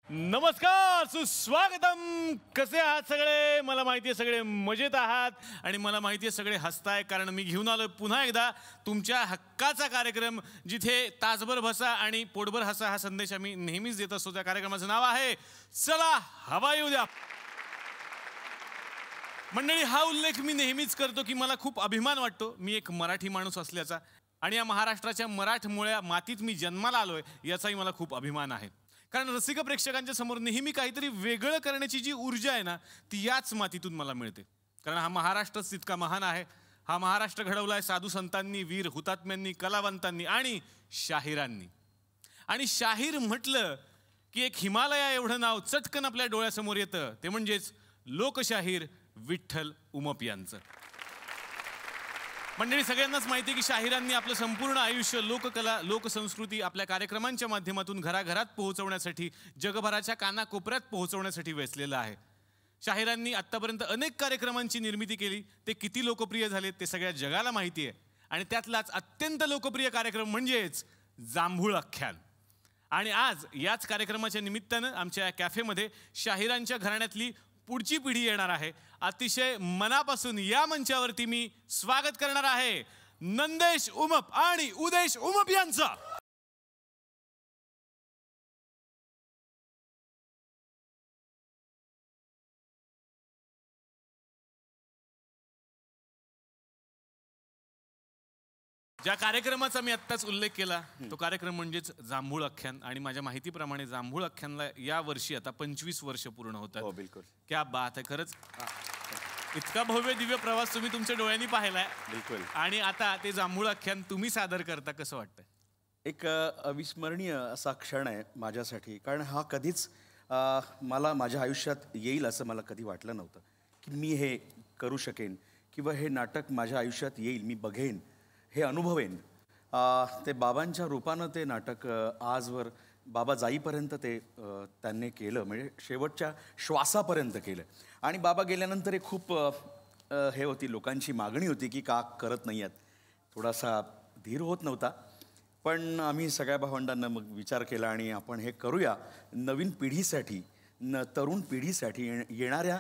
नमस्कार, सुस्वागतम. कसे आहात सगळे? मला माहिती आहे सगळे मजेत आहात आणि मला माहिती आहे सगळे हसताय, कारण मी घेऊन आलो पुन्हा एकदा तुमच्या हक्काचा कार्यक्रम, जिथे तासभर बसा आणि पोटभर हसा हा संदेश आम्ही नेहमीच देत असतो. त्या कार्यक्रमाचं नाव आहे चला हवा येऊ द्या. मंडळी, हा उल्लेख मी नेहमीच करतो की मला खूप अभिमान वाटतो मी एक मराठी माणूस असल्याचा, आणि या महाराष्ट्राच्या मराठमोळ्या मातीत मी जन्माला आलोय याचाही मला खूप अभिमान आहे. कारण रसिक प्रेक्षकांच्या समोर नेहमी काहीतरी वेगळं करण्याची जी ऊर्जा आहे ना, ती याच मातीतून मला मिळते. कारण हा महाराष्ट्रच तितका महान आहे. हा महाराष्ट्र घडवलाय साधू संतांनी, वीर हुतात्म्यांनी, कलावंतांनी आणि शाहिरांनी. आणि शाहीर म्हटलं की एक हिमालया एवढं नाव चटकन आपल्या डोळ्यासमोर येतं, ते म्हणजेच लोकशाहीर विठ्ठल उमप यांचं. मंडळी, सगळ्यांनाच माहिती आहे की शाहिरांनी आपलं संपूर्ण आयुष्य लोककला, लोकसंस्कृती आपल्या कार्यक्रमांच्या माध्यमातून घराघरात पोहोचवण्यासाठी, जगभराच्या कानाकोपऱ्यात पोहोचवण्यासाठी वेचलेलं आहे. शाहिरांनी आत्तापर्यंत अनेक कार्यक्रमांची निर्मिती केली. ते किती लोकप्रिय झाले ते सगळ्या जगाला माहिती आहे. आणि त्यातलाच अत्यंत लोकप्रिय कार्यक्रम म्हणजेच जांभूळ आख्यान. आणि आज याच कार्यक्रमाच्या निमित्तानं आमच्या कॅफेमध्ये शाहिरांच्या घराण्यातली पुढची पिढी येणार आहे. अतिशय मनापासून या मंचावरती मी स्वागत करणार आहे नंदेश उमप आणि उदेश उमप यांचं. ज्या कार्यक्रमाचा मी आत्ताच उल्लेख केला तो कार्यक्रम म्हणजेच जांभूळ आख्यान. आणि माझ्या माहितीप्रमाणे जांभूळ आख्यानला या वर्षी आता 25 वर्ष पूर्ण होतात. हो, बिलकुल. क्या बात आहे. खरंच इतका भव्य दिव्य प्रवास तुम्ही तुमच्या डोळ्यांनी पाहिलाय. बिलकुल. आणि आता ते जांभूळ आख्यान तुम्ही सादर करता, कसं वाटतंय? एक अविस्मरणीय असा क्षण आहे माझ्यासाठी, कारण हा कधीच मला माझ्या आयुष्यात येईल असं मला कधी वाटलं नव्हतं की मी हे करू शकेन किंवा हे नाटक माझ्या आयुष्यात येईल, मी बघेन, हे अनुभवेन. ते बाबांच्या रूपानं ते नाटक आजवर बाबा जाईपर्यंत ते त्यांनी केलं, म्हणजे शेवटच्या श्वासापर्यंत केलं. आणि बाबा गेल्यानंतर हे खूप हे होती, लोकांची मागणी होती की का करत नाही आहेत. थोडासा धीर होत नव्हता, पण आम्ही सगळ्या भावंडांना मग विचार केला आणि आपण हे करूया. नवीन पिढीसाठी, तरुण पिढीसाठी, येणाऱ्या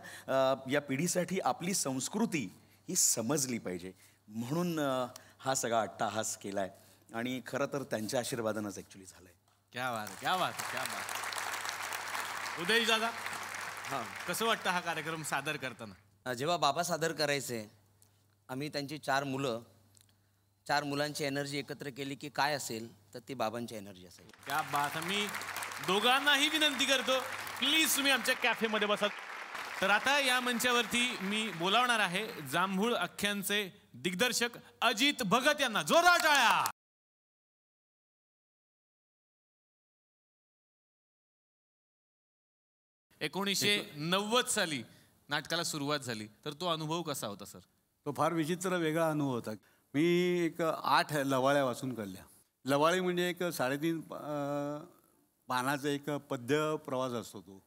या पिढीसाठी आपली संस्कृती ही समजली पाहिजे, म्हणून हा सगळा अट्टाहास केला आहे. आणि खरं तर त्यांच्या आशीर्वादानंच ॲक्च्युली झालं आहे. क्या बात, क्या बात, क्या बात. उदय दादा, हां, कसं वाटतं हा कार्यक्रम सादर करताना? जेव्हा बाबा सादर करायचे, आम्ही त्यांची 4 मुलं, 4 मुलांची एनर्जी एकत्र केली की काय असेल, तर ती बाबांची एनर्जी असेल. क्या बात. मी दोघांनाही विनंती करतो, प्लीज तुम्ही आमच्या कॅफेमध्ये बसा. तर आता या मंचावरती मी बोलावणार आहे जांभूळ आख्यानचे दिग्दर्शक अजित भगत यांना. जोरदार टाळ्या. 1990 साली नाटकाला सुरुवात झाली, तर तो अनुभव कसा होता सर? तो फार विचित्र वेगळा अनुभव होता. मी एक 8 लवाळ्या वाचून काढल्या. लवाळी म्हणजे एक 3.5 पानाचा एक पद्य प्रवास असतो. तो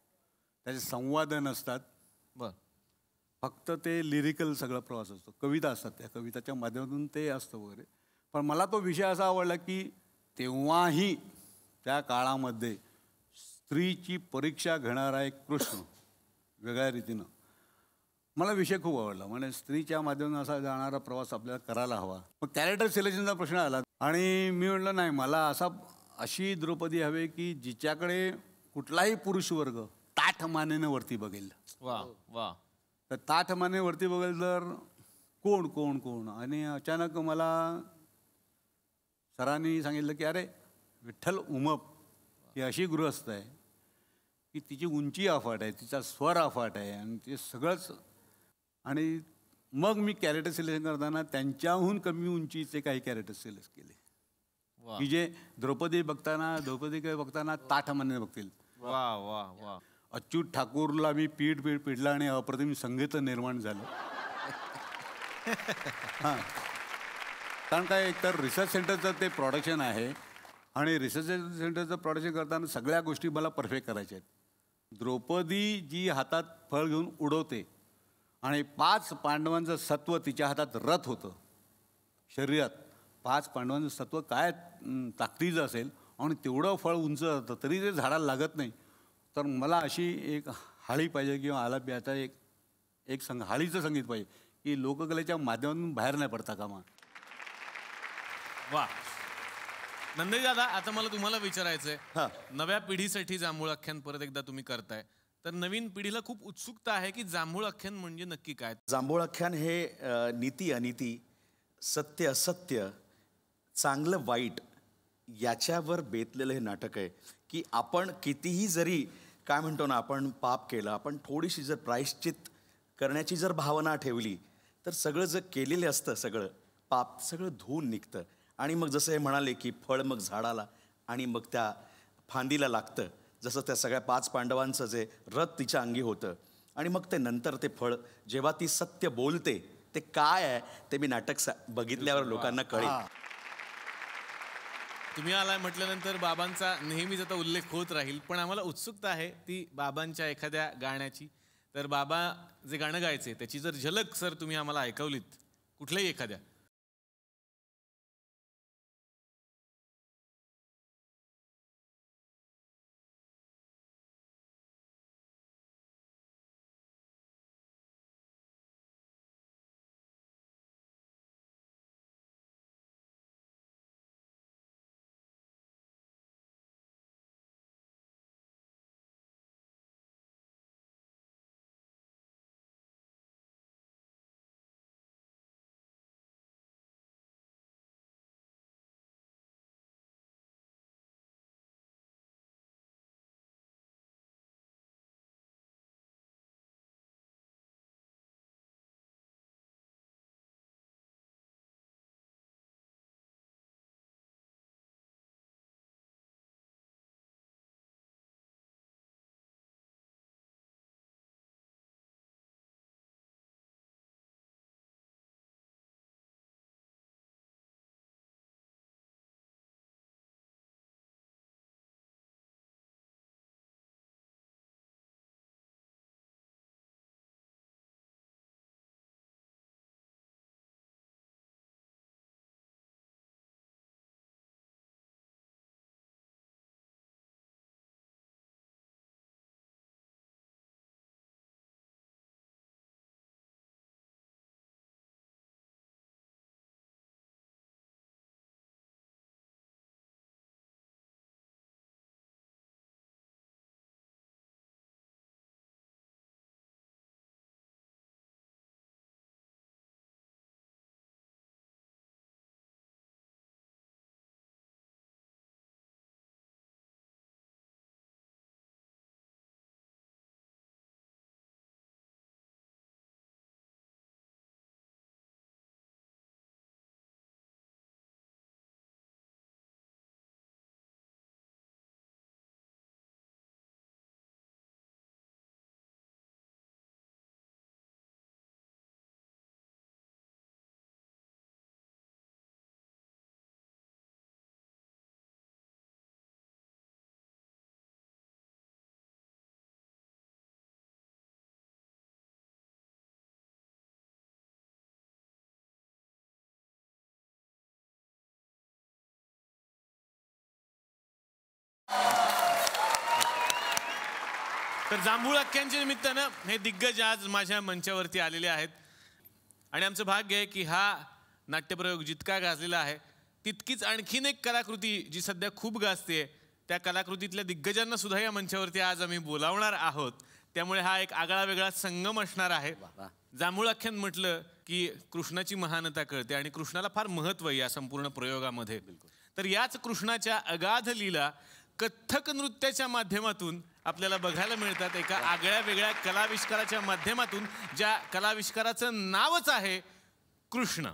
त्याचे संवाद नसतात, बर, फक्त ते लिरिकल सगळा प्रवास असतो. कविता असतात, त्या कविताच्या माध्यमातून ते असतं वगैरे. पण मला तो विषय असा आवडला की तेव्हाही त्या काळामध्ये स्त्रीची परीक्षा घेणारा एक कृष्ण वेगळ्या रीतीनं, मला विषय खूप आवडला. म्हणजे स्त्रीच्या माध्यमातून असा जाणारा प्रवास आपल्याला करायला हवा. मग कॅरेक्टर सिलेक्शनचा प्रश्न आला आणि मी म्हटलं नाही, मला अशी द्रौपदी हवी की जिच्याकडे कुठलाही पुरुष वर्ग ताठ मानेनं वरती बघेल. वा वा. तर ताठ माने वरती बघेल तर कोण कोण कोण. आणि अचानक मला सरांनी सांगितलं की अरे, विठ्ठल उमप ही अशी गृहस्थ आहे की तिची उंची अफाट आहे, तिचा स्वर अफाट आहे आणि ते सगळंच. आणि मग मी कॅरेक्टर सिलेक्शन करताना त्यांच्याहून कमी उंचीचे काही कॅरेक्टर सिलेक्ट केले की जे द्रौपदीकडे बघताना ताठ मानेने बघतील. वा वा वा. अच्युत ठाकूरला मी पीठ पिडला आणि अप्रतिम संगीत निर्माण झालं. हां, कारण काय, एकतर रिसर्च सेंटरचं ते प्रोडक्शन आहे आणि रिसर्च सेंटरचं प्रोडक्शन करताना सगळ्या गोष्टी मला परफेक्ट करायच्या आहेत. द्रौपदी जी हातात फळ घेऊन उडवते आणि 5 पांडवांचं सत्व तिच्या हातात रथ होतं. शरीरात 5 पांडवांचं सत्व काय ताकदीचं असेल आणि तेवढं फळ उंच जातं तरी ते झाडाला लागत नाही. तर मला अशी एक हाळी पाहिजे किंवा आलाप्याचा एक एक हाळीचं संगीत पाहिजे की लोककलेच्या माध्यमातून बाहेर नाही पडता कामा. वा नंदई दादा, आता मला तुम्हाला विचारायचंय, हा. नव्या पिढीसाठी जांभूळ आख्यान परत एकदा तुम्ही करताय, तर नवीन पिढीला खूप उत्सुकता आहे की जांभूळ आख्यान म्हणजे नक्की काय. जांभूळ आख्यान हे नीती अनिती, सत्य असत्य, चांगलं वाईट याच्यावर बेतलेलं हे नाटक आहे की आपण कितीही जरी काय म्हणतो ना, आपण पाप केलं, आपण थोडीशी जर प्रायश्चित करण्याची जर भावना ठेवली तर सगळं जर केलेलं असतं सगळं पाप सगळं धुवून निघतं. आणि मग जसं हे म्हणाले की फळ मग झाडाला आणि मग त्या फांदीला लागतं, जसं त्या सगळ्या 5 पांडवांचं जे रथ तिच्या अंगी होतं आणि मग ते नंतर ते फळ जेव्हा ती सत्य बोलते ते काय आहे ते मी नाटक बघितल्यावर लोकांना कळेल. तुम्ही आलाय म्हटल्यानंतर बाबांचा नेहमीच आता उल्लेख होत राहील, पण आम्हाला उत्सुकता आहे ती बाबांच्या एखाद्या गाण्याची. तर बाबा जे गाणं गायचे त्याची जर झलक सर तुम्ही आम्हाला ऐकवलीत कुठल्याही एखाद्या. तर जांभूळ आख्यांच्या निमित्तानं हे दिग्गज आज माझ्या मंचावरती आलेले आहेत आणि आमचं भाग्य आहे की हा नाट्यप्रयोग जितका गाजलेला आहे तितकीच आणखीन एक कलाकृती जी सध्या खूप गाजते त्या कलाकृतीतल्या दिग्गजांना सुद्धा या मंचावरती आज आम्ही बोलावणार आहोत. त्यामुळे हा एक आगळा वेगळा संगम असणार आहे. जांभूळ आख्यान म्हटलं की कृष्णाची महानता कळते आणि कृष्णाला फार महत्त्व आहे या संपूर्ण प्रयोगामध्ये. तर याच कृष्णाच्या अगाध लीला कथ्थक नृत्याच्या माध्यमातून आपल्याला बघायला मिळतात. एका आगळ्या वेगळ्या कलाविष्काराच्या माध्यमातून, ज्या कलाविष्काराचं नावच आहे कृष्ण.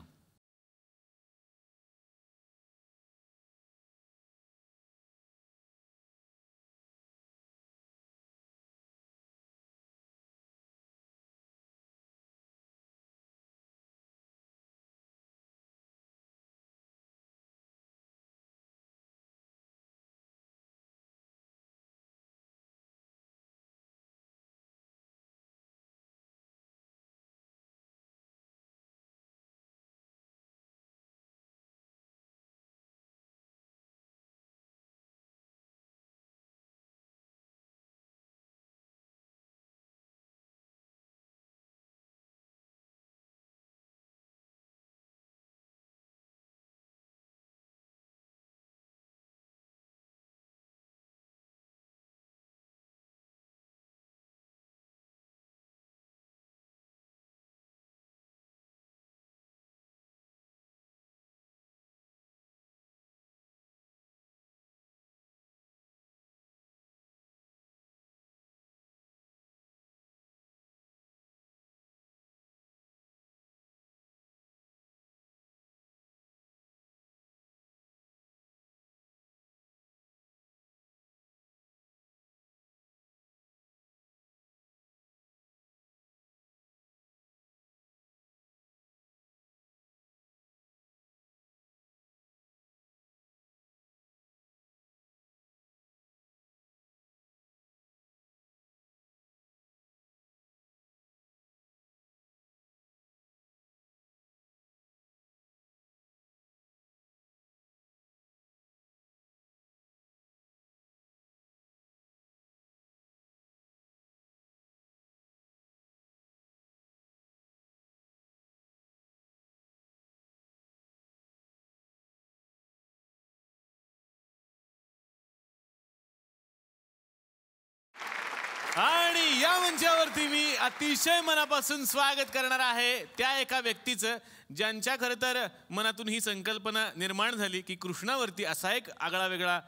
आणि या मंचावरती मी अतिशय मनापासून स्वागत करणार आहे त्या एका व्यक्तीचं ज्यांच्या खरं तर मनातून ही संकल्पना निर्माण झाली की कृष्णावरती असा एक आगळा वेगळा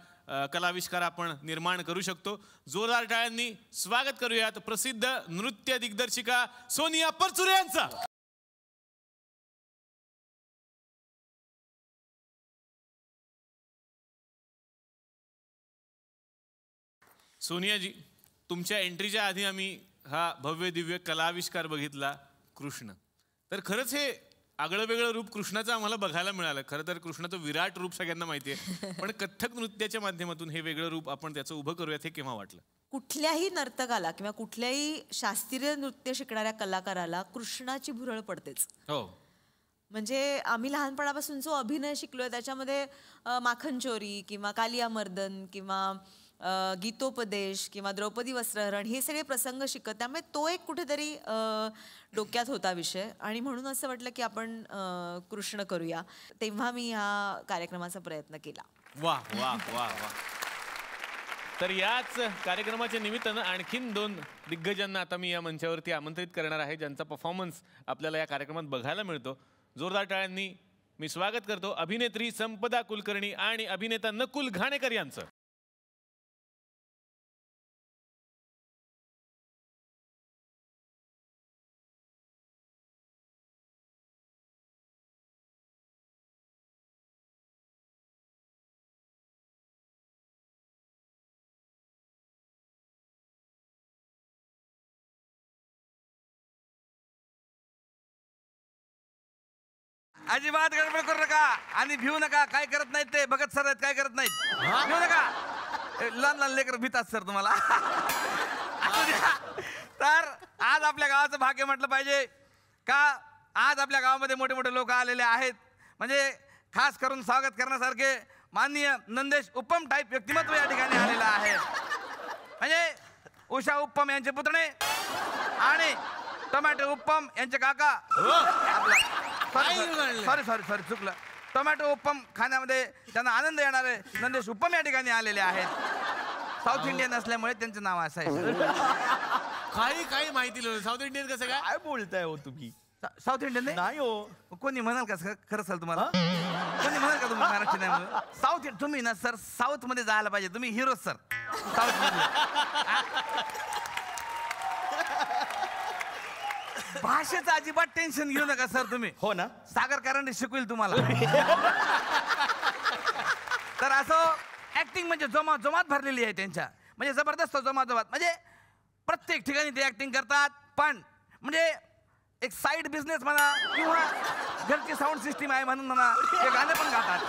कलाविष्कार आपण निर्माण करू शकतो. जोरदार टाळ्यांनी स्वागत करूयात प्रसिद्ध नृत्य दिग्दर्शिका सोनिया परचुरे यांचा. सोनियाजी, तुमच्या एंट्रीच्या आधी आम्ही हा भव्य दिव्य कलाविष्कार बघितला कृष्ण. तर खरंच हे आगळं वेगळं रूप कृष्णाचं आम्हाला बघायला मिळालं. खरं तर कृष्णाचं विराट रूप सगळ्यांना माहिती आहे, पण कथ्थक नृत्याच्या माध्यमातून हे वेगळं रूप आपण त्याचं उभं करूयात हे केव्हा वाटलं? कुठल्याही नर्तकाला किंवा कुठल्याही शास्त्रीय नृत्य शिकणाऱ्या कलाकाराला कृष्णाची भुरळ पडतेच. हो, म्हणजे आम्ही लहानपणापासून जो अभिनय शिकलोय त्याच्यामध्ये माखन चोरी किंवा कालिया मर्दन किंवा गीतोपदेश किंवा द्रौपदी वस्त्रहरण हे सगळे प्रसंग शिकत, त्यामुळे तो एक कुठेतरी डोक्यात होता विषय आणि म्हणून असं वाटलं की आपण कृष्ण करूया. तेव्हा मी ह्या कार्यक्रमाचा प्रयत्न केला. वा वा वा वा. तर याच कार्यक्रमाच्या निमित्तानं आणखीन 2 दिग्गजांना आता मी या मंचावरती आमंत्रित करणार आहे ज्यांचा परफॉर्मन्स आपल्याला या कार्यक्रमात बघायला मिळतो. जोरदार टाळ्यांनी मी स्वागत करतो अभिनेत्री संपदा कुलकर्णी आणि अभिनेता नकुल घाणेकर यांचं. अजिबात गडबड करू नका आणि भिवू नका. काय करत नाहीत ते भगत सर आहेत, काय करत नाहीत. भिवू नका. लहान लहान लेकर भीतात सर तुम्हाला. असू द्या. तर आज आपल्या गावाचं भाग्य म्हटलं पाहिजे का आज आपल्या गावामध्ये मोठे मोठे लोक आलेले आहेत. म्हणजे खास करून स्वागत करण्यासारखे माननीय नंदेश उप्पम टाईप व्यक्तिमत्व या ठिकाणी आलेलं आहे. म्हणजे उषा उप्पम यांचे पुतणे आणि टोमॅटो उप्पम यांचे काका. सॉरी सॉरी सॉरी चुकलं. टोमॅटो उप्पम खाण्यामध्ये त्यांना आनंद येणार आहे. नंदेश उप्पम या ठिकाणी आलेले आहेत. साऊथ इंडियन असल्यामुळे त्यांचं नाव असं आहे. काही माहिती नव्हतं. साऊथ इंडियन कसं काय? काय बोलताय हो तुम्ही? साऊथ इंडियन नाही हो. कोणी म्हणाल का खरं सर तुम्हाला? कोणी म्हणाल का तुम्ही महाराष्ट्र नाही म्हणून? साऊथ तुम्ही ना सर साऊथ मध्ये जायला पाहिजे. तुम्ही हिरो सर साऊथ मध्ये. भाषेचं अजिबात टेन्शन घेऊ नका सर तुम्ही. हो ना. सागर कारंडे शिकवेल तुम्हाला. तर असं ऍक्टिंग म्हणजे जोमात भरलेली आहे त्यांच्या. म्हणजे जबरदस्त जोमात म्हणजे प्रत्येक ठिकाणी ते ऍक्टिंग करतात. पण म्हणजे एक साईड बिझनेस म्हणा किंवा घरची साऊंड सिस्टीम आहे म्हणून म्हणा ते गाणे पण गातात.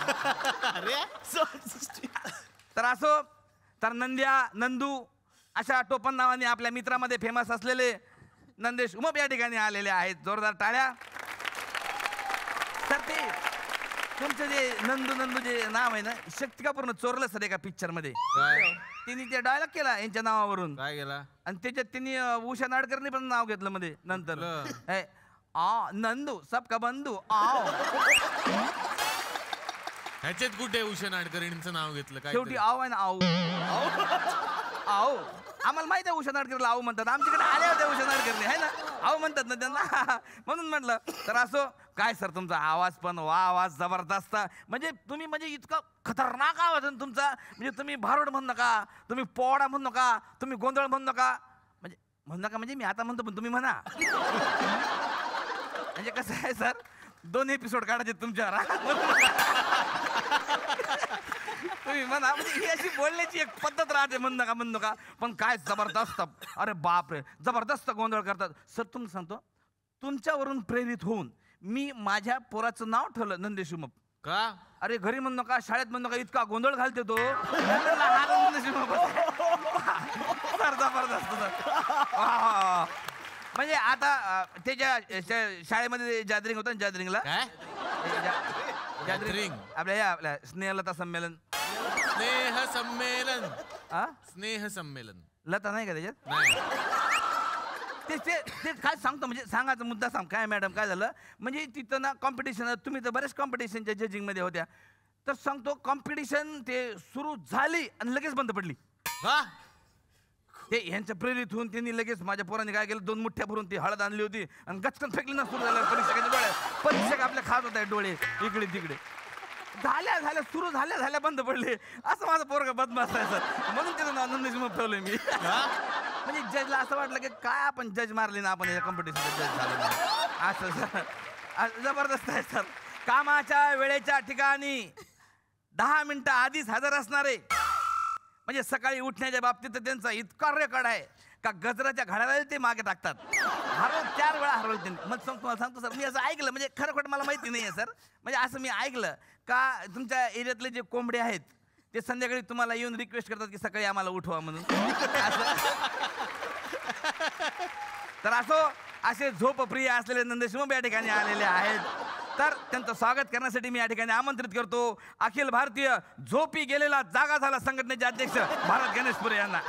तर असो तर नंदू अशा टोपण नावाने आपल्या मित्रामध्ये फेमस असलेले नंदेश उमप या ठिकाणी आलेले आहेत. जोरदार टाळ्या. तर ते तुमचं जे नंदू जे नाव आहे ना शक्ती का पूर्ण चोरलं सर एका पिक्चर मध्ये. तिने ते डायलॉग केला यांच्या नावावरून. काय गेला? आणि त्याच्यात त्यांनी उषा नाडकरनी पण नाव घेतलं मध्ये नंतर. नंदू सबका बंधू आओ. ह्याच्यात कुठे उषा नाडकर्णींचं नाव घेतलं? काय शेवटी आव आहे ना आऊ. आओ आम्हाला माहिती आहे उषा नाडकरला आऊ म्हणतात. आमच्याकडे आले होते उषा नाडकर्णी आहे ना आऊ म्हणतात ना त्यांना म्हणून म्हटलं. तर असो काय सर तुमचा आवाज पण वा आवाज जबरदस्त. म्हणजे तुम्ही म्हणजे इतका खतरनाक आवाज आहे तुमचा. म्हणजे तुम्ही भारुड म्हणू नका, तुम्ही पोवाडा म्हणू नका, तुम्ही गोंधळ म्हणू नका. म्हणजे मी आता म्हणतो पण तुम्ही म्हणा. म्हणजे कसं आहे सर 2 एपिसोड काढायचे तुमच्यावर. तुम्ही म्हणा म्हणजे ही अशी बोलण्याची एक पद्धत राहते. म्हणू नका पण काय जबरदस्त. अरे बापरे जबरदस्त गोंधळ करतात सर. तुम्ही सांगतो तुमच्यावरून प्रेरित होऊन मी माझ्या पोराचं नाव ठेवलं नंदेश उमप. का? अरे घरी म्हणू नका, शाळेत म्हणू नका, इतका गोंधळ घालते तो. सर जबरदस्त सर. म्हणजे आता त्याच्या शाळेमध्ये गॅदरिंग होतं ना. गॅदरिंगला गॅदरिंग आपल्या स्नेहलता संमेलन. स्नेह संमेलन लता नाही का त्याच्यात? नाही. ते काय सांगतो म्हणजे सांगायचा मुद्दा सांग. काय मॅडम काय झालं म्हणजे तिथं ना कॉम्पिटिशन. तुम्ही तर बरेच कॉम्पिटिशनच्या जजिंग मध्ये होत्या. तर सांगतो कॉम्पिटिशन ते सुरू झाली आणि लगेच बंद पडली. ते ह्यांच्या प्रेरित होऊन त्यांनी लगेच माझ्या पोरांनी काय केलं 2 मुठ्ठ्या भरून ती हळद आणली होती आणि गचकन फेकली ना सुरू झालं परीक्षकाच्या डोळ्यात. परीक्षक आपल्या खात होता डोळे इकडे तिकडे. झाल्या सुरू झाल्या बंद पडले. असं माझं पोरगा बदमाश आहे सर, म्हणून त्याचं आनंद मग ठेवलंय मी. म्हणजे जजला असं वाटलं की काय आपण जज मारले ना आपण या कॉम्पिटिशनला जज झालो ना. असं सर जबरदस्त आहे सर. कामाच्या वेळेच्या ठिकाणी 10 मिनिटं आधीच हजर असणारे, म्हणजे सकाळी उठण्याच्या बाबतीत तर त्यांचा इतका रेकॉर्ड आहे का गजराच्या घड्याला ते मागे टाकतात. 4 वेळा हरवलं त्यांनी. मग तुम्हाला सांगतो सर, मी असं ऐकलं, म्हणजे खरं खोटं मला माहिती नाही आहे सर, म्हणजे असं मी ऐकलं का तुमच्या एरियातले जे कोंबडे आहेत ते संध्याकाळी तुम्हाला येऊन रिक्वेस्ट करतात की सकाळी आम्हाला उठवा म्हणून. तर असे झोपप्रिय असलेले नंदेशमुख या ठिकाणी आलेले आहेत. तर त्यांचं स्वागत करण्यासाठी मी या ठिकाणी आमंत्रित करतो अखिल भारतीय झोपी गेलेला जागा झाला संघटनेचे अध्यक्ष भारत गणेशपुरे यांना.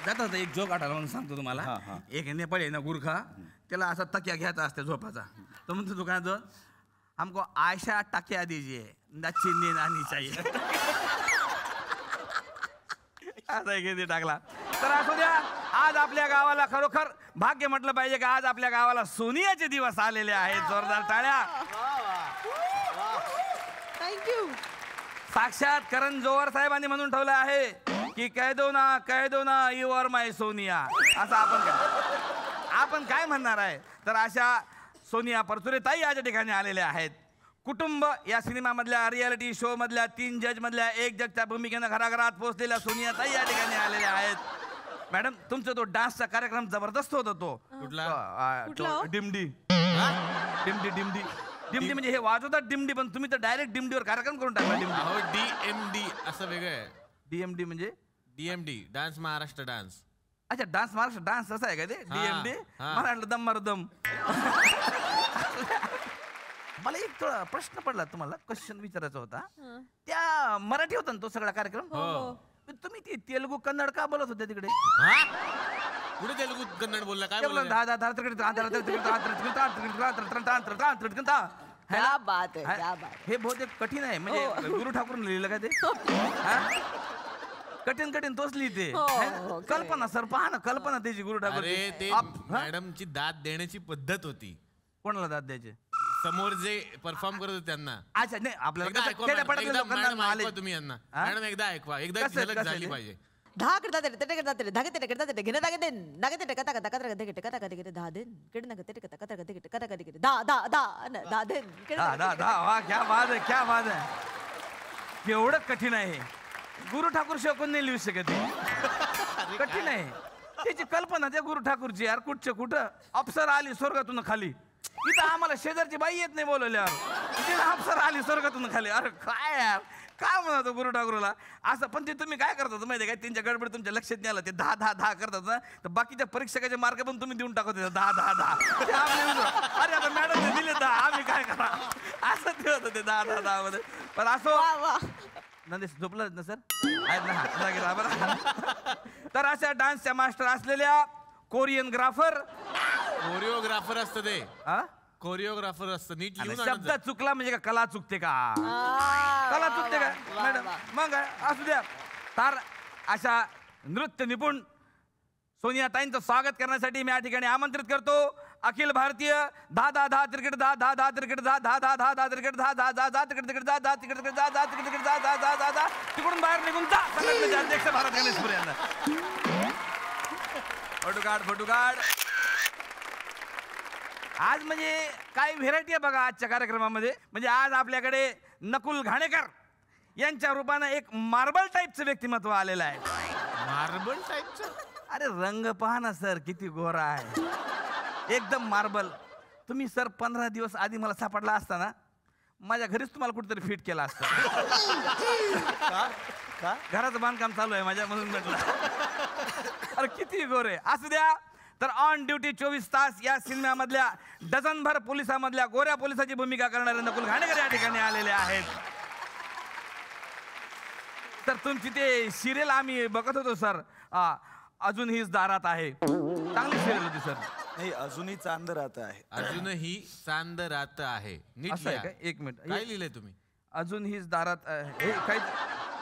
जाता होता एक जोक आठवला म्हणून सांगतो तुम्हाला. एक नेपाळी आहे ना गुरखा, त्याला असा तकिया घ्यायचा असते झोपाचा. तो म्हणतो दुकानात हमको आयशा टाकिया दीजिए नच्ची नींद आनी चाहिए. असा एक टाकला. तर असू द्या, आज आपल्या गावाला खरोखर भाग्य म्हटलं पाहिजे का आज आपल्या गावाला सोनियाचे दिवस आलेले आहेत. जोरदार टाळ्या. थँक्यू. साक्षात करण जोहर साहेबांनी म्हणून ठेवलं आहे की कह दो ना यू आर माय सोनिया. असं आपण काय म्हणणार आहे. तर अशा सोनिया परचुरे ताई या ठिकाणी आलेल्या आहेत. कुटुंब या सिनेमामधल्या रियालिटी शो मधल्या 3 जज मधल्या 1 जजच्या भूमिकेनं घराघरात पोहोचलेल्या सोनिया ताई या ठिकाणी आलेल्या आहेत. मॅडम तुमचा तो डान्सचा कार्यक्रम जबरदस्त होता. तो डिमडी म्हणजे हे वाजवतात डिमडी, पण तुम्ही तर डायरेक्ट डिमडीवर कार्यक्रम करून टाकला. DMD असं वेगळं आहे. DMD म्हणजे DMD डान्स महाराष्ट्र डान्स. अच्छा डान्स महाराष्ट्र डान्स असा आहे का ते DMD. मला वाटलं दम मार दम. मला एक थोडा प्रश्न पडला तुम्हाला, क्वेश्चन विचारायचा होता. त्या मराठी होता ना तो सगळा कार्यक्रम. तुम्ही ती तेलुगू कन्नड का बोलत होते तिकडे. पुढे तेलुगू कन्नड बोलला काय क्या बात आहे, क्या बात. हे बहुतेक कठीण आहे. म्हणजे गुरु ठाकूर लिहिलं का ते. कठीण तोच लिहिते. कल्पना सर पहा ना, कल्पना त्याची गुरु ठाकूर. अरे ते मॅडमची दाद देण्याची पद्धत होती. कोणाला दाद द्यायचे. समोर जे परफॉर्म करत होते त्यांना. अच्छा नाही आपल्याला एकदा ऐकवा तुम्ही यांना. मॅडम एकदा ऐकवा, एकदा झलक झाली पाहिजे. दहा करता ते ते करता ते धागे ते करता ते घेणं धागे ते नागे ते कथा कथा कथा कथा कथा कथा कथा दहा दिन किड नग ते कथा कथा कथा कथा कथा कथा दा दा दा दहा दिन वा क्या बात आहे, क्या बात आहे. केवढं कठीण आहे. गुरु ठाकूर शिवाय कोण नाही लिहू शकत. कठीण आहे त्याची कल्पना त्या गुरु ठाकूरची. यार कुठं अप्सर आली स्वर्गातून खाली. इथं आम्हाला शेजारची बाई येत नाही बोलवल्यावर. तिथे अप्सर आली स्वर्गातून खाली. अरे काय यार काय म्हणतो गुरु ठाकूरला असं. पण ते तुम्ही काय करतात माहिती काय, त्यांच्या गडबड तुमच्या लक्षात नाही आलं. ते 10 करतात ना, तर बाकीच्या परीक्षकाचे मार्क पण तुम्ही देऊन टाकत 10. अरे आता मॅडम दिले 10 आम्ही काय करा. असं ते होतं ते 10 मध्ये. पण असो नंदेश झोपलं ना सर आहेत ना बरं. तर अशा डान्सच्या मास्टर असलेल्या कोरिओग्राफर असतं ते. कोरिओग्राफर असतं. नीट लिहून शब्द चुकला म्हणजे का कला चुकते का. कला चुकते का मॅडम. मग असू द्या. तर अशा नृत्य निपुण सोनिया ताईंचं स्वागत करण्यासाठी मी या ठिकाणी आमंत्रित करतो Akhil Bharatiya 10 cricket 10 cricket 10 cricket 10 तिकडून बाहेर निघून जा संघटनेचे अध्यक्ष भारत गणेशपुरे यांना. फोटो काढ. आज म्हणजे काय व्हेरायटी आहे बघा आजच्या कार्यक्रमामध्ये. म्हणजे आज आपल्याकडे नकुल घाणेकर यांच्या रूपानं एक मार्बल टाईपचं व्यक्तिमत्व आलेलं आहे. मार्बल टाईपचं. अरे रंग पहा ना सर किती गोरा आहे. एकदम मार्बल. तुम्ही सर 15 दिवस आधी मला सापडला असता ना, माझ्या घरीच तुम्हाला कुठेतरी फिट केला असता. घराचं बांधकाम चालू आहे माझ्या म्हणून म्हटलं. अरे किती गोरे. असू द्या. तर ऑन ड्युटी 24 तास या सिनेमामधल्या डझनभर पोलिसांमधल्या गोऱ्या पोलिसाची भूमिका करणारे नकुल घाणेकर या ठिकाणी आलेले आहेत. तर तुमची ते सिरियल आम्ही बघत होतो सर, अजून हीच दारात आहे. चांगली सिरियल होती सर. नाही अजूनही चांद राहत आहे. अजूनही चांद रात आहे. नीट असं आहे लिहा. का? एक मिनिट. काय लिहिलंय तुम्ही? अजून हीच दारात हे काही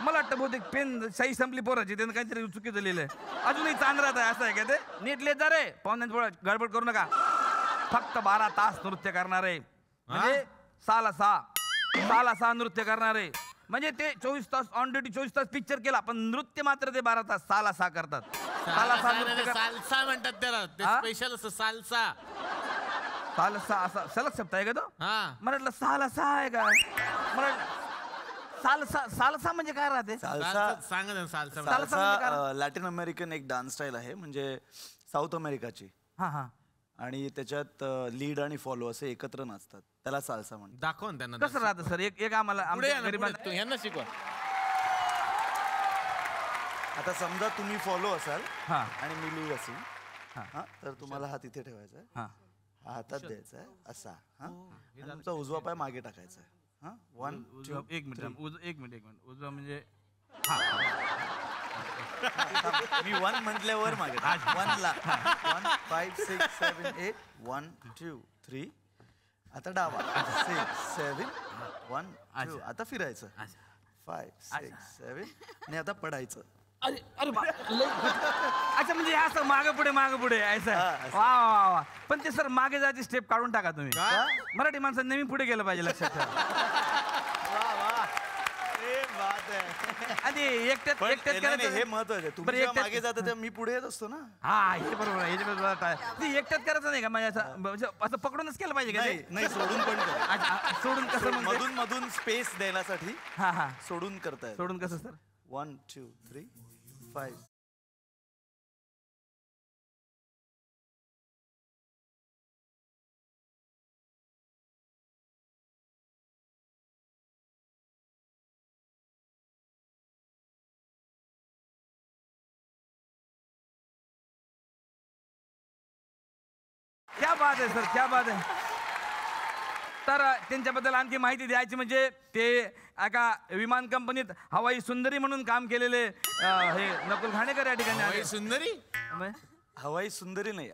मला वाटतं बहुतेक पेन शाही संपली पोराची त्यानं काहीतरी चुकीचं लिहिलंय. अजूनही चांदरात आहे असं आहे का ते? नीट लिहित जा रे. पाहुण्यांच्या गडबड करू नका. फक्त 12 तास नृत्य करणारे म्हणजे 6 नृत्य करणारे म्हणजे ते 24 तास ऑन ड्युटी 24 तास पिक्चर केला पण नृत्य मात्र ते 12 तास 6 करतात. 6 नृत्य सालसा म्हणतात त्याला. ते हा? स्पेशल असं सालसा. 6 असा सलग शब्द आहे का तो? हा. म्हटलं 6 आहे का? म्हटलं सालसा म्हणजे काय राहते? साल्सा सांगा ना सालसा. साल्सा म्हणजे काय? लॅटिन अमेरिकन एक डान्स स्टाईल आहे म्हणजे साऊथ अमेरिकाची हा आणि त्याच्यात लीड आणि फॉलो असे एकत्र नाचतात त्याला साल्सा म्हणतात. दाखव ना त्यांना. कसं राहतं सर? एक आम्हाला पुढे या आमच्या ना, गरिबांना पुढे. यांना शिकवा. आता समजा तुम्ही फॉलो असाल हा आणि मी लीड असेल हा. हा तर तुम्हाला हा तिथे ठेवायचा आहे. हा हा हातात द्यायचा आहे असा हा आणि तुमचा उजवा पाय मागे टाकायचा आहे. हा 1 2 एक मिनिट उजवा म्हणजे मी 1 म्हटल्यावर मागे 1 ला 1 5 6 7 8 1 2 3 आता डावा 6 7 1 2 आता फिरायचं 5 6 7 आणि आता पडायचं. अरे अरे अच्छा म्हणजे असं मागे पुढे असं वा पण ते सर मागे जायची स्टेप काढून टाका तुम्ही. मराठी माणसं नेहमी पुढे गेलं पाहिजे लक्षात ठेवा. आणि एकट्यात करायचं हे महत्वाचं आहे. तुम्ही बरं, जेव्हा एकट्यात- मागे जाता तेव्हा मी पुढे येत असतो ना. हा हे बरोबर आहे. ते एकट्यात करायचं नाही का म्हणजे असं पकडूनच केलं पाहिजे का ते? नाही सोडून पण करा. अच्छा, सोडून कसं म्हणजे? मधून मधून स्पेस देण्यासाठी हा सोडून करताय. सोडून कसं सर? 1 2 3 5 क्या बात आहे सर, क्या बात आहे. तर त्यांच्याबद्दल आणखी माहिती द्यायची म्हणजे ते एका विमान कंपनीत हवाई सुंदरी म्हणून काम केलेले हे नकुल घाणेकर या ठिकाणी आले. सुंदरी. हवाई सुंदरी नाही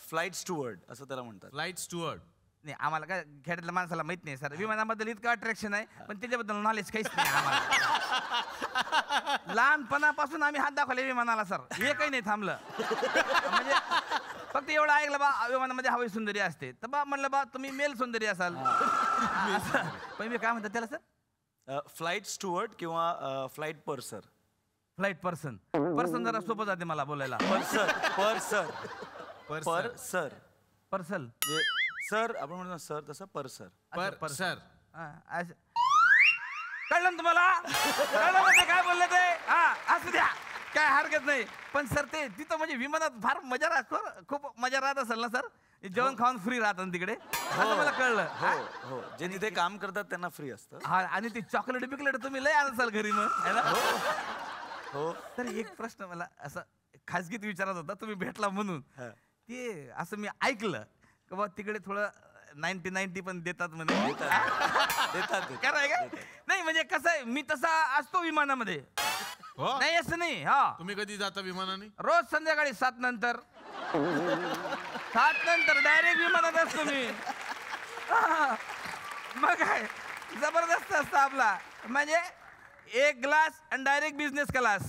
फ्लाईट स्टुअर्ड असं त्याला म्हणतात. Flight steward. नाही आम्हाला काय खेड्यातल्या माणसाला माहित नाही सर. विमानाबद्दल इतकं अट्रॅक्शन आहे पण त्याच्याबद्दल नॉलेज काहीच नाही आम्हाला. लहानपणापासून आम्ही हात दाखवले विमानाला सर. हे काही नाही थांबलं म्हणजे फक्त एवढं ऐकलं बा विमानामध्ये हवाई सुंदरी असते तर बा म्हणलं बा तुम्ही मेल सुंदरी असाल. पण मी काय म्हणतात त्याला सर? फ्लाईट स्टुअर्ड किंवा फ्लाईट पर्सर. फ्लाईट पर्सन जरा सोपं जाते मला बोलायला. पर्सर पर्सल सर आपण म्हणतो सर तसं पर्सर. सर. कळलं ना तुम्हाला? कळलं ना ते काय बोलले ते? हा असू द्या काय हरकत नाही. पण सर ते तिथं म्हणजे विमानात फार मजा राहत खूप मजा राहत असेल ना सर? जेवण खाऊन फ्री राहतं तिकडे असं मला कळलं. हो जे तिथे काम करतात त्यांना फ्री असतं. हा आणि ती चॉकलेट बिकलेट तुम्ही लय असाल घरी मग है ना? हो तर एक प्रश्न मला असं खाजगीत विचारत होता तुम्ही भेटला म्हणून. ते असं मी ऐकलं की बा तिकडे थोडं 90 पण देतात म्हणे. देतात खरं आहे का? नाही म्हणजे कसं आहे मी तसा असतो विमानामध्ये. हो. नाही असं नाही. हा तुम्ही कधी जाता विमानाने? रोज संध्याकाळी 7 नंतर डायरेक्ट विमानात असतो मी. हा. मग काय जबरदस्त असतं आपला म्हणजे एक ग्लास आणि डायरेक्ट बिझनेस क्लास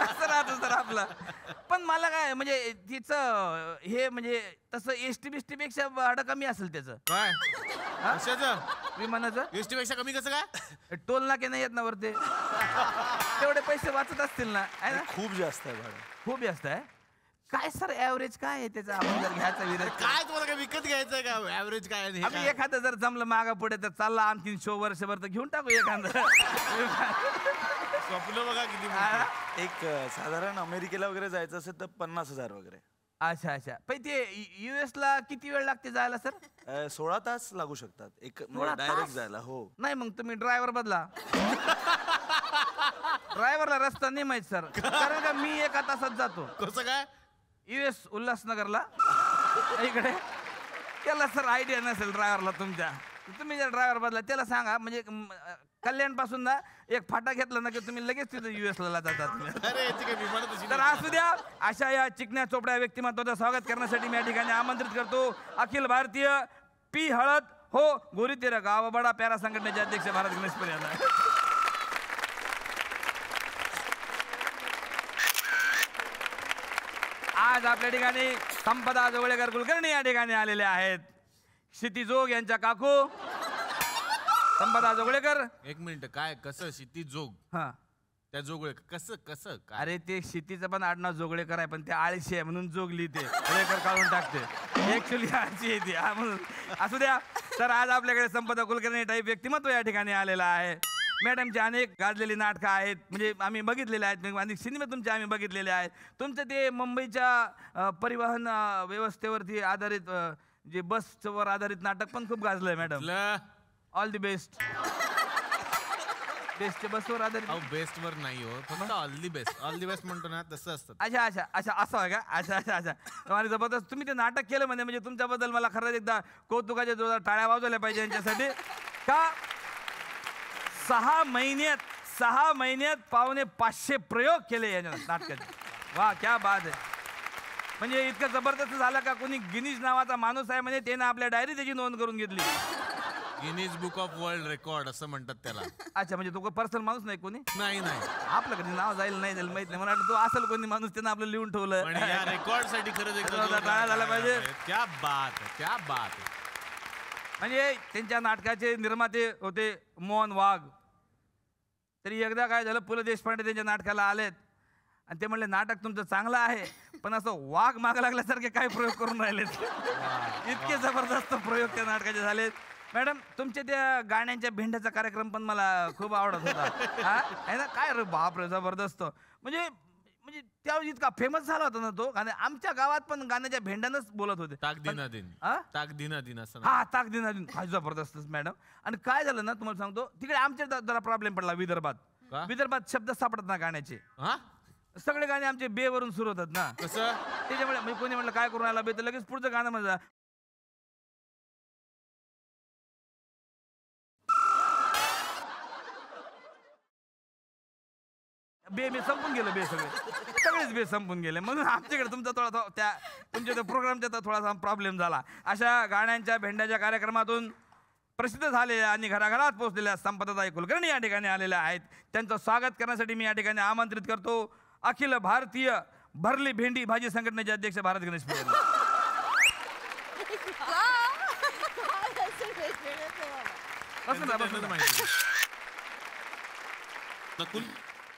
असं राहतं सर आपलं. पण मला काय म्हणजे तिचं हे म्हणजे तसं एसटी बिस्टी पेक्षा भाडं कमी असेल त्याचं. काय कशाचं? विमानाचं एसटी पेक्षा कमी कसं काय? टोल नाके नाही येत ना वरते तेवढे पैसे वाचत असतील ना आहे ना? खूप जास्त आहे भाडं. खूप जास्त आहे. काय सर ऍव्हरेज काय आहे त्याचं आपण जर घ्यायचा विरत काय तुम्हाला काय विकत घ्यायचंय का? ऍव्हरेज काय आहे? आम्ही एखादं जर जमलं मागं पुढे तर चालला आणखीन शो वर्षभर तर घेऊन टाकू एखादं. स्वप्न बघा किती मोठं. एक साधारण अमेरिकेला वगैरे जायचं असेल तर 50,000 वगैरे. अच्छा पण ते US ला किती वेळ लागते जायला सर? 16 तास लागू शकतात एक 16 डायरेक्ट तास? जायला. हो नाही मग तुम्ही ड्रायव्हर बदला. ड्रायव्हरला रस्ता नाही माहित सर कारण का मी 1 तासात जातो. कसं काय? US उल्हासनगरला इकडे त्याला सर आयडिया नसेल ड्रायव्हरला तुमच्या. तुम्ही जर ड्रायव्हर बदला त्याला सांगा म्हणजे कल्याण पासून ना एक फाटा घेतला ना की तुम्ही लगेच तिथे US ला जातात. अरे याची काही विमानं तशी तर नाहीत. असू द्या, अशा या चिकन्या चोपड्या व्यक्तिमत्वाचं स्वागत करण्यासाठी मी या ठिकाणी आमंत्रित करतो अखिल भारतीय पी हळद हो गोरी तेरा गाव बडा प्यारा संघटनेचे अध्यक्ष भारत गणेश यांना. आज आपल्या ठिकाणी संपदा जोगळेकर कुलकर्णी या ठिकाणी आलेले आहेत. क्षिती जोग यांच्या काकू संपदा जोगळेकर. एक मिनिट, काय कसं क्षिती जोग? हा त्या जोगळे कसं कसं काय? अरे ते क्षितीचं पण आडनाव जोगळेकर आहे पण ते आळशी आहे म्हणून जोगली ते जोगळेकर काढून टाकते. ऍक्च्युली आळशी आहे ती म्हणून. असू द्या. तर आज आपल्याकडे संपदा कुलकर्णी टाईप व्यक्तिमत्व या ठिकाणी आलेला आहे. मॅडमची अनेक गाजलेली नाटकं आहेत म्हणजे आम्ही बघितलेले आहेत, अनेक सिनेमे तुमचे आम्ही बघितलेले आहेत. तुमचं ते मुंबईच्या परिवहन व्यवस्थेवरती आधारित जे बसवर आधारित नाटक पण खूप गाजलंय मॅडम. All the best. बेस्टचे बसवर आधारित. बेस्ट वर नाही हो, फक्त all the best. All the best म्हणतो ना तसं असतं. अच्छा अच्छा अच्छा असं आहे का? अच्छा अच्छा अच्छा. तुम्हाला जबरदस्त तुम्ही ते नाटक केलं म्हणजे तुमच्याबद्दल मला खरंच एकदा कौतुकाच्या जोरदार टाळ्या वाजवल्या पाहिजे यांच्यासाठी. का 6 महिन्यात 550 प्रयोग केले या नाटकाचे. वा क्या बात आहे. म्हणजे इतकं जबरदस्त झालं का कोणी गिनीज नावाचा माणूस आहे म्हणजे त्यानं आपल्या डायरी त्याची नोंद करून घेतली. Guinness book of world record असं म्हणतात त्याला. अच्छा म्हणजे तो पर्सनल माणूस नाही कोणी? नाही नाही, आपलं कधी नाव जाईल नाही जाईल माहित नाही. मला वाटतं तो असेल कोणी माणूस त्यानं आपलं लिहून ठेवलं. पण या रेकॉर्ड साठी खरंच एकदा जोरदार टाळ्या झाल्या पाहिजे. क्या बात है, क्या बात है. म्हणजे त्यांच्या नाटकाचे निर्माते होते मोहन वाघ. तरी एकदा काय झालं, पु ल देशपांडे त्यांच्या नाटकाला आलेत आणि ते म्हणले नाटक तुमचं चांगलं आहे पण असं वाघ माग लागल्यासारखे काय प्रयोग करून राहिलेत. इतके जबरदस्त प्रयोग त्या नाटकाचे झालेत. मॅडम तुमच्या त्या गाण्यांच्या भेंड्याचा कार्यक्रम पण मला खूप आवडत होता. आहे ना? काय रे बाप रे जबरदस्त. म्हणजे त्यावेळी इतका फेमस झाला होता ना तो. आणि आमच्या गावात पण गाण्याच्या भेंड्यानंच बोलत होते. ताक दिना दिन, ताक दिना दिन असं. हा ताक दिना दिन. काय जबरदस्त मॅडम. आणि काय झालं ना तुम्हाला सांगतो, तिकडे आमच्या जरा प्रॉब्लेम पडला विदर्भात. का? विदर्भात शब्द सापडत ना गाण्याचे. हा सगळे गाणे आमचे बे वरून सुरू होतात ना. कसं? त्याच्यामुळे मी कोणी म्हटलं काय करून आला बे तर लगेच पुढचं गाणं म्हणजे बे संपून गेलं. सगळेच बे संपून गेले. म्हणून आमच्याकडे तुमचा थोडा त्या तुमच्या त्या प्रोग्रामचा थोडासा प्रॉब्लेम झाला. अशा गाण्यांच्या भेंड्याच्या कार्यक्रमातून प्रसिद्ध झालेल्या आणि घराघरात पोहोचलेल्या संपदाताई कुलकर्णी या ठिकाणी आलेल्या आहेत. त्यांचं स्वागत करण्यासाठी मी या ठिकाणी आमंत्रित करतो अखिल भारतीय भरली भेंडी भाजी संघटनेचे अध्यक्ष भारत गणेश यांना. नकुल,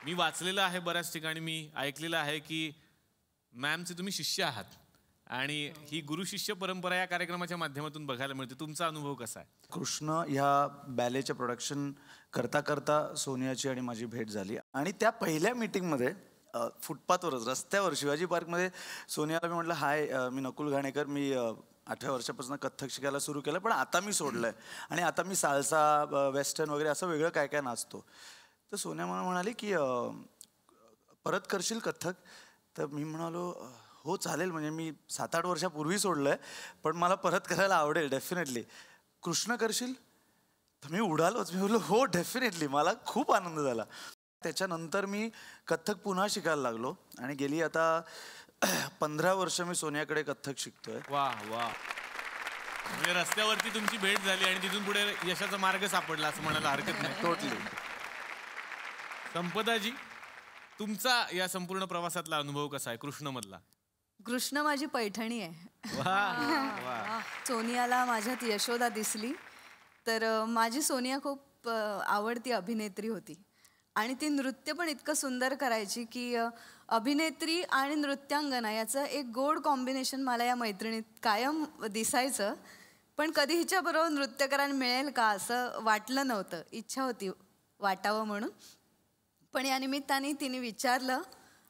मी वाचलेलं आहे बऱ्याच ठिकाणी, मी ऐकलेलं आहे की मॅमचे तुम्ही शिष्य आहात आणि ही गुरु शिष्य परंपरा या कार्यक्रमाच्या माध्यमातून बघायला मिळते. तुमचा अनुभव कसा आहे? कृष्ण ह्या बॅलेचे प्रोडक्शन करता करता सोनियाची आणि माझी भेट झाली आणि त्या पहिल्या मीटिंगमध्ये फुटपाथवरच रस्त्यावर शिवाजी पार्कमध्ये सोनियाला मी म्हटलं हाय मी नकुल घाणेकर, मी 8व्या वर्षापासून कथ्थक शिकायला सुरू केलं पण आता मी सोडलं आहे आणि आता मी साल्सा वेस्टर्न वगैरे असं वेगळं काय काय नाचतो. तर सोनिया मला म्हणाली की परत करशील कथ्थक? तर मी म्हणालो हो चालेल, म्हणजे मी 7-8 वर्षापूर्वी सोडलं आहे पण मला परत करायला आवडेल डेफिनेटली. कृष्ण करशील? तर मी उडालोच. मी बोललो हो डेफिनेटली. मला खूप आनंद झाला. त्याच्यानंतर मी कथ्थक पुन्हा शिकायला लागलो आणि गेली आता 15 वर्ष मी सोनियाकडे कथ्थक शिकतोय. वा वा. म्हणजे रस्त्यावरती तुमची भेट झाली आणि तिथून पुढे यशाचा मार्ग सापडला असं म्हणायला हरकत नाही. टोटली. संपदाजी, तुमचा या संपूर्ण प्रवासातला अनुभव कसा आहे कृष्णमधला? कृष्ण माझी पैठणी आहे. वा. सोनियाला माझ्यात यशोदा दिसली तर माझी सोनिया खूप आवडती अभिनेत्री होती आणि ती नृत्य पण इतकं सुंदर करायची की अभिनेत्री आणि नृत्यांगना याचं एक गोड कॉम्बिनेशन मला या मैत्रिणीत कायम दिसायचं. पण कधी हिच्याबरोबर नृत्य करायला मिळेल का असं वाटलं नव्हतं. इच्छा होती वाटावं म्हणून. पण या निमित्ताने तिने विचारलं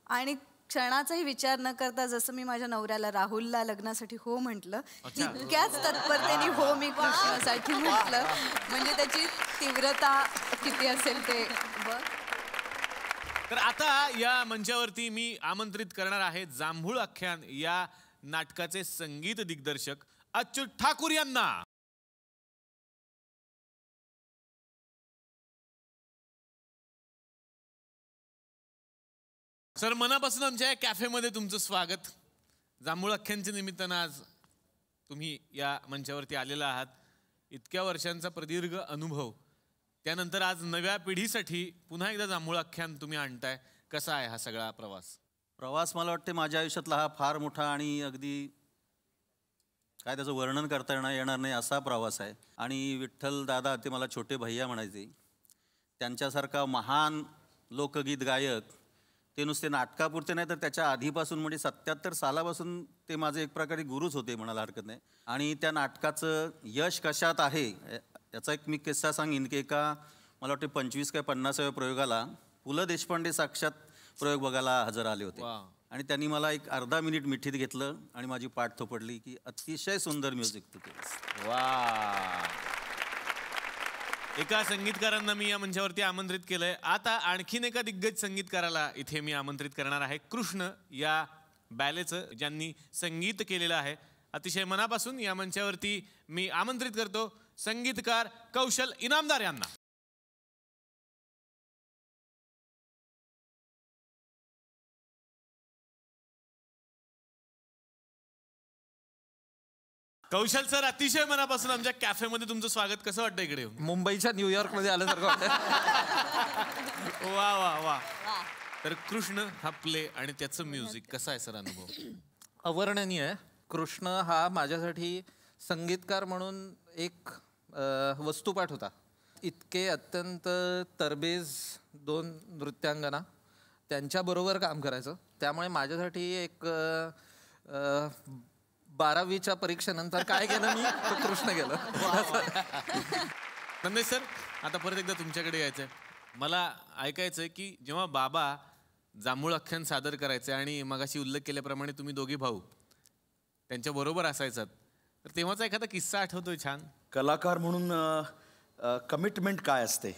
आणि क्षणाचाही विचार न करता जसं मी माझ्या नवऱ्याला राहुलला लग्नासाठी हो म्हटलं तितक्याच तत्परतेने हो मी कृष्णासाठी म्हटलं. म्हणजे त्याची तीव्रता किती असेल ते बघ. तर आता या मंचावरती मी आमंत्रित करणार आहे जांभूळ आख्यान या नाटकाचे संगीत दिग्दर्शक अच्युत ठाकूर यांना. सर मनापासून आमच्या या कॅफेमध्ये तुमचं स्वागत. जांभूळ अख्ख्यांच्या निमित्तानं आज तुम्ही या मंचावरती आलेला आहात. इतक्या वर्षांचा प्रदीर्घ अनुभव, त्यानंतर आज नव्या पिढीसाठी पुन्हा एकदा जांभूळ आख्यान तुम्ही आणताय. कसा आहे हा सगळा प्रवास? प्रवास मला वाटते माझ्या आयुष्यातला हा फार मोठा आणि अगदी काय त्याचं वर्णन करता येणार नाही असा प्रवास आहे. आणि विठ्ठल दादा ते मला छोटे भैया म्हणायचे. त्यांच्यासारखा महान लोकगीत गायक ते नुसते नाटकापुरते नाही तर त्याच्या आधीपासून म्हणजे 77 सालापासून ते माझे एक प्रकारे गुरुच होते म्हणायला हरकत नाही. आणि त्या नाटकाचं यश कशात आहे याचा एक मी किस्सा सांगेन की एका मला वाटते 25 काय 50व्या प्रयोगाला पु ल देशपांडे साक्षात प्रयोग बघायला हजर आले होते. आणि त्यांनी मला एक अर्धा मिनिट मिठीत घेतलं आणि माझी पाठ थोपडली की अतिशय सुंदर म्युझिक तू केलंस. वा. एका संगीतकारांना मी या मंचावरती आमंत्रित केलंय. आता आणखीन एका दिग्गज संगीतकाराला इथे मी आमंत्रित करणार आहे. कृष्ण या बॅलेचं ज्यांनी संगीत केलेलं आहे. अतिशय मनापासून या मंचावरती मी आमंत्रित करतो संगीतकार कौशल इनामदार यांना. कौशल सर, अतिशय मनापासून आमच्या कॅफेमध्ये तुमचं स्वागत. कसं वाटतं इकडे येऊन? मुंबईच्या न्यूयॉर्क मध्ये आल्यासारखं वाटतं. वा वा वा. तर कृष्ण हा प्ले आणि त्याचं म्युझिक कसा आहे सर अनुभव? अवर्णनीय. कृष्ण हा माझ्यासाठी संगीतकार म्हणून एक वस्तुपाठ होता. इतके अत्यंत तरबेज 2 नृत्यांगना त्यांच्याबरोबर काम करायचं, त्यामुळे माझ्यासाठी एक 12वीच्या परीक्षेनंतर काय केलं मी तर कृष्ण केलं. संदेश सर, आता परत एकदा तुमच्याकडे यायचंय. मला ऐकायचंय की जेव्हा बाबा जांभूळ आख्यान सादर करायचे आणि मगाशी उल्लेख केल्याप्रमाणे तुम्ही दोघे भाऊ त्यांच्या बरोबर असायचात, तर तेव्हाचा एखादा किस्सा आठवतोय छान? कलाकार म्हणून कमिटमेंट काय असते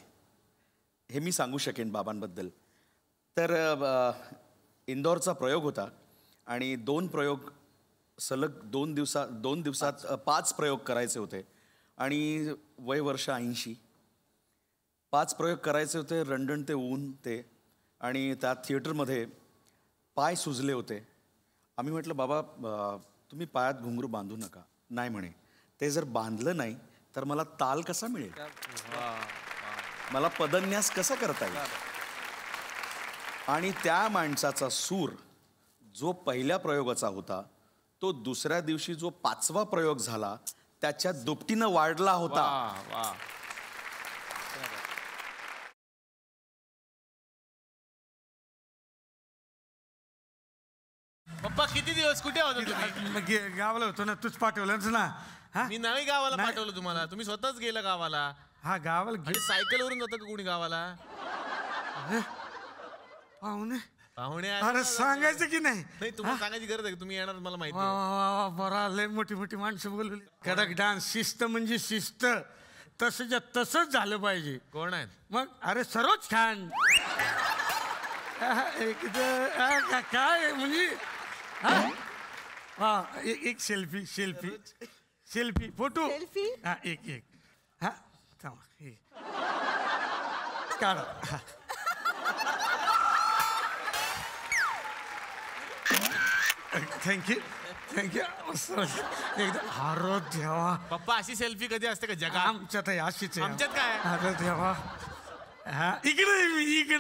हे मी सांगू शकेन बाबांबद्दल. तर इंदोरचा प्रयोग होता आणि 2 प्रयोग सलग 2 दिवसात 5 प्रयोग करायचे होते आणि वय वर्ष 80. 5 प्रयोग करायचे होते. रंडण ते ऊन ते, आणि त्या थिएटरमध्ये पाय सुजले होते. आम्ही म्हटलं बाबा तुम्ही पायात घुंगरू बांधू नका. नाही म्हणे, ते जर बांधलं नाही तर मला ताल कसा मिळेल, मला पदन्यास कसा करता येईल. आणि त्या माणसाचा सूर जो पहिल्या प्रयोगाचा होता तो दुसऱ्या दिवशी जो 5वा प्रयोग झाला त्याच्या दुपटीनं वाढला होता. पप्पा किती दिवस कुठे होता तुम्ही? गावाला होतो ना, तूच पाठवलंच ना. मी नाही गावाला पाठवलं तुम्हाला, तुम्ही स्वतःच गेला गावाला. हा गावाला आणि सायकलवरून जातं का कोणी गावाला? पाहुणे अरे सांगायचं की नाही? नाही, तुम्हाला सांगायची गरज आहे, तुम्ही येणार मला माहिती. बरा, लय मोठी मोठी माणसं बोलवली. कडक डान्स, शिस्त म्हणजे शिस्त, तसंच्या तसंच झालं पाहिजे. कोण आहेत मग? अरे सरोज खान. काय म्हणजे एक सेल्फी फोटो. हा एक हा काढ. थँक्यू एकदम. अरे देवा पप्पा, अशी सेल्फी कधी असते का जगात? आमच्यात आहे अशीच. आमच्यात काय? अरे देवा. हा इकडे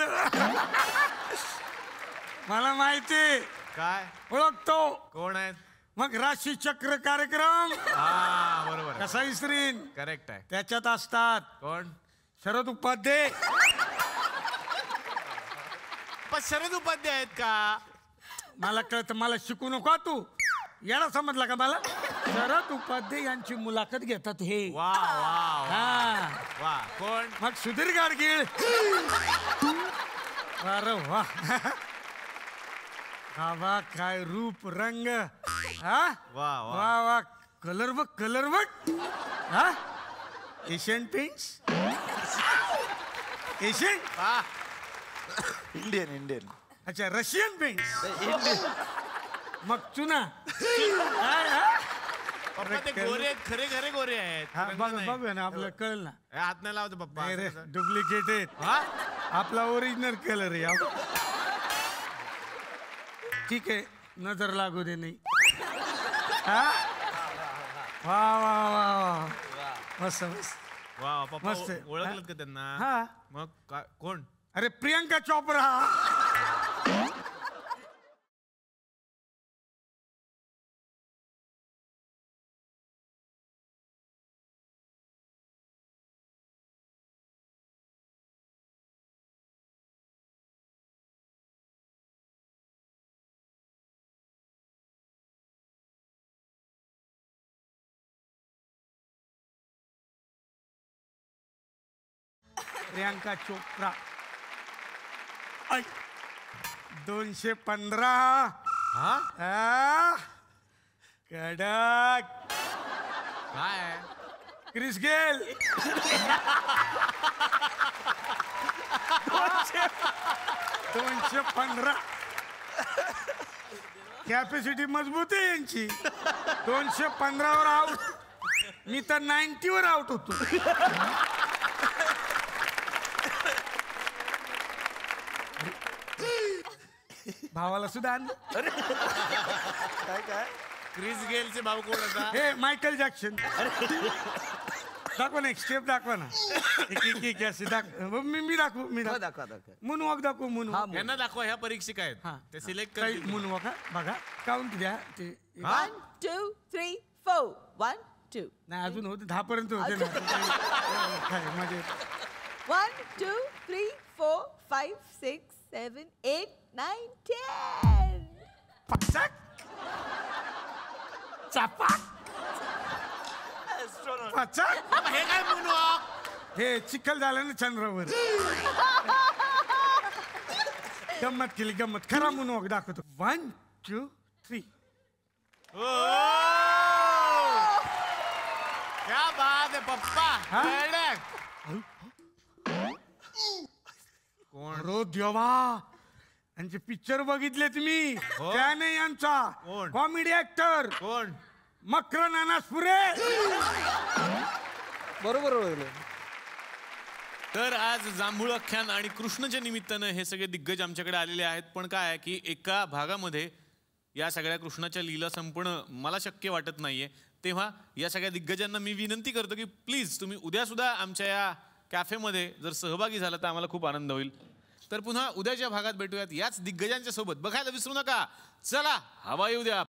मला माहिती. काय ओळखतो? कोण आहेत? मग राशी चक्र कार्यक्रम. हा बरोबर, कसा विसरीन? करेक्ट आहे. त्याच्यात असतात. कोण? शरद उपाध्याय. शरद उपाध्याय आहेत का? मला कळतं, मला शिकू नको तू. याला समजला का मला? शरद उपाध्याय यांची मुलाखत घेतात हे. वा वा हा वा. कोण? मग सुधीर गाडगीळ. अरे वा. बाबा काय रूप रंग. हा वा वा वा. कलर बघ. हा एशियन पेंट्स. एशियन. इंडियन. अच्छा, रशियन पेंट्स. मग चुना. पप्पा ते गोरे आहेत, खरे गोरे आहेत. बघ ना, आपल्याला कळलं ना. हात नाही लावतो पप्पा. डुप्लिकेट आहेत. आपला ओरिजिनल कलर आहे. ठीक आहे नजर लागू दे नाही हा? वा वा वा वा मस्त मस्त वा पप्पा मस्त आहे. ओळखलं का त्यांना हा. मग काय कोण अरे प्रियंका चोप्रा प्रियंका चोप्रा 215 कडक काय क्रिस गेल 215 कॅपॅसिटी मजबूत आहे यांची 215 वर आउट मी तर 90 वर आउट होतो भावाला सुद्धा आणलं काय काय क्रिस गेलचे भाऊ कोण होता हे मायकल जॅक्सन दाखवा ना एक स्टेप दाखवा ना एक असे मी दाखवू मी दाखवा मूनवॉक दाखवू मूनवॉक यांना दाखवा ह्या परीक्षिका आहेत हा ते सिलेक्ट काही करतील मूनवॉक बघा काउंट द्या ते 1 2 3 4 1 2 नाही अजून होते 10 पर्यंत होते ना काय म्हणजे 1 2 3 4 5 6 7 8 9 10 पचक चापाक पचक हे काय मूनवॉक हे चिखल झालं ना चंद्रावर गंमत केली गंमत खरा मूनवॉक दाखवतो 1 2 3 क्या बात आहे पप्पा हा? कडक. अरे देवा यांचे पिक्चर बघितले तुम्ही त्या नाही यांचा कोण? कॉमेडी ऍक्टर कोण मकर नानासपुरे बरोबर ओळखलं. तर आज जांभूळाख्यान आणि कृष्णच्या निमित्तानं हे सगळे दिग्गज आमच्याकडे आलेले आहेत पण काय आहे की एका भागामध्ये या सगळ्या कृष्णाच्या लीला संपणं मला शक्य वाटत नाहीये तेव्हा या सगळ्या दिग्गजांना मी विनंती करतो की प्लीज तुम्ही उद्या सुद्धा आमच्या या कॅफेमध्ये जर सहभागी झाला तर आम्हाला खूप आनंद होईल तर पुन्हा उद्याच्या भागात भेटूयात याच दिग्गजांच्या सोबत बघायला विसरू नका चला हवा येऊ द्या